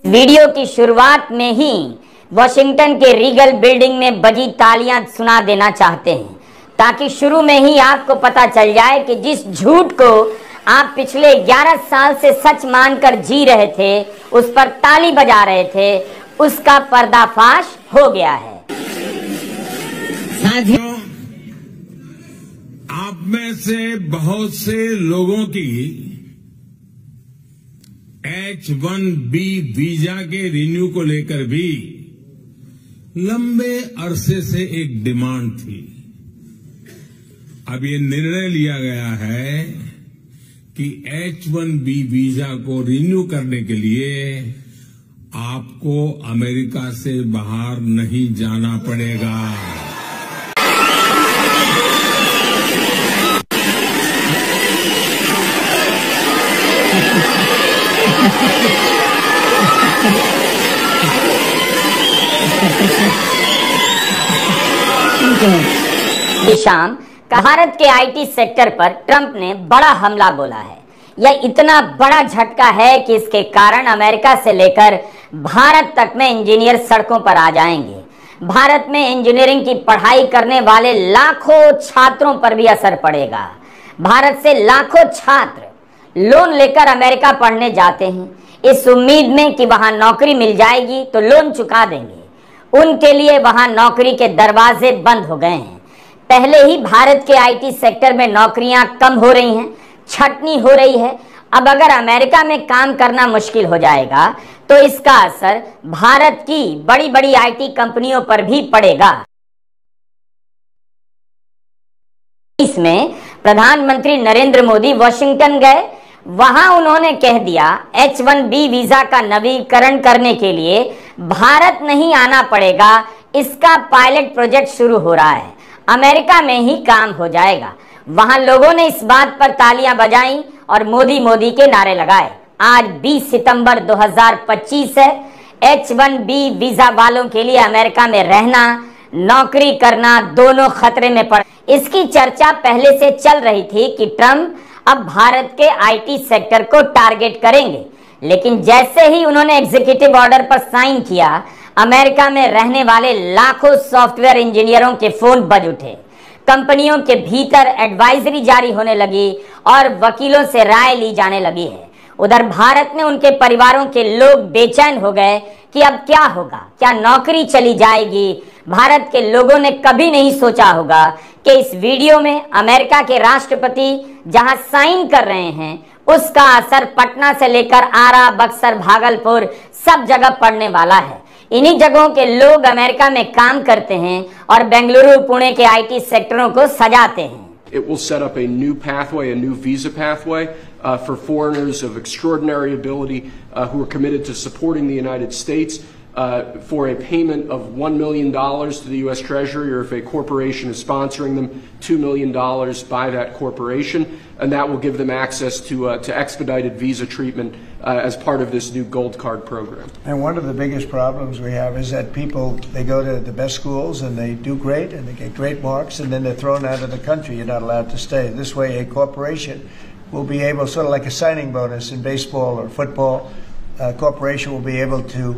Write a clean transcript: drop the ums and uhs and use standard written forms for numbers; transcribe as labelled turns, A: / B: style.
A: Video की शुरुआत में ही वॉशिंगटन के रीगल बिल्डिंग में बजी तालियां सुना देना चाहते हैं ताकि शुरू में ही आपको पता चल जाए कि जिस झूठ को आप पिछले 11 साल से सच मानकर जी रहे थे, उस पर ताली बजा रहे थे, उसका पर्दाफाश हो गया है।
B: साथियों, आप में से बहुत से लोगों की H-1B वीजा के रिन्यू को लेकर भी लंबे अरसे से एक डिमांड थी। अब ये निर्णय लिया गया है कि H-1B वीजा को रिन्यू करने के लिए आपको अमेरिका से बाहर नहीं जाना पड़ेगा।
A: शाम भारत के आईटी सेक्टर पर ट्रंप ने बड़ा हमला बोला है। यह इतना बड़ा झटका है कि इसके कारण अमेरिका से लेकर भारत तक में इंजीनियर सड़कों पर आ जाएंगे। भारत में इंजीनियरिंग की पढ़ाई करने वाले लाखों छात्रों पर भी असर पड़ेगा। भारत से लाखों छात्र लोन लेकर अमेरिका पढ़ने जाते हैं, इस उम्मीद में कि वहां नौकरी मिल जाएगी तो लोन चुका देंगे। उनके लिए वहां नौकरी के दरवाजे बंद हो गए हैं। पहले ही भारत के आईटी सेक्टर में नौकरियां कम हो रही हैं, छटनी हो रही है। अब अगर अमेरिका में काम करना मुश्किल हो जाएगा तो इसका असर भारत की बड़ी बड़ी आईटी कंपनियों पर भी पड़ेगा। इसमें प्रधानमंत्री नरेंद्र मोदी वॉशिंगटन गए। वहां उन्होंने कह दिया H-1B वीजा का नवीकरण करने के लिए भारत नहीं आना पड़ेगा, इसका पायलट प्रोजेक्ट शुरू हो रहा है, अमेरिका में ही काम हो जाएगा। वहां लोगों ने इस बात पर तालियां बजाई और मोदी मोदी के नारे लगाए। आज 20 सितंबर 2025 है। H-1B वीजा वालों के लिए अमेरिका में रहना, नौकरी करना दोनों खतरे में पड़। इसकी चर्चा पहले से चल रही थी कि ट्रंप अब भारत के आईटी सेक्टर को टारगेट करेंगे, लेकिन जैसे ही उन्होंने एग्जीक्यूटिव ऑर्डर पर साइन किया, अमेरिका में रहने वाले लाखों सॉफ्टवेयर इंजीनियरों के फोन बज उठे। कंपनियों के भीतर एडवाइजरी जारी होने लगी और वकीलों से राय ली जाने लगी है। उधर भारत में उनके परिवारों के लोग बेचैन हो गए कि अब क्या होगा, क्या नौकरी चली जाएगी। भारत के लोगों ने कभी नहीं सोचा होगा कि इस वीडियो में अमेरिका के राष्ट्रपति जहां साइन कर रहे हैं, उसका असर पटना से लेकर आरा, बक्सर, भागलपुर सब जगह पड़ने वाला है। इन्हीं जगहों के लोग अमेरिका में काम करते हैं और बेंगलुरु, पुणे के आईटी सेक्टरों को सजाते हैं।
C: It will set up a new pathway, a new visa pathway for foreigners of extraordinary ability who are committed to supporting the United States for a payment of $1 million to the U.S. Treasury, or if a corporation is sponsoring them, $2 million by that corporation, and that will give them access to expedited visa treatment as part of this new Gold Card program.
D: And one of the biggest problems we have is that people, they go to the best schools and they do great and they get great marks, and then they're thrown out of the country. You're not allowed to stay. This way a corporation will be able, sort of like a signing bonus in baseball or football, a corporation will be able to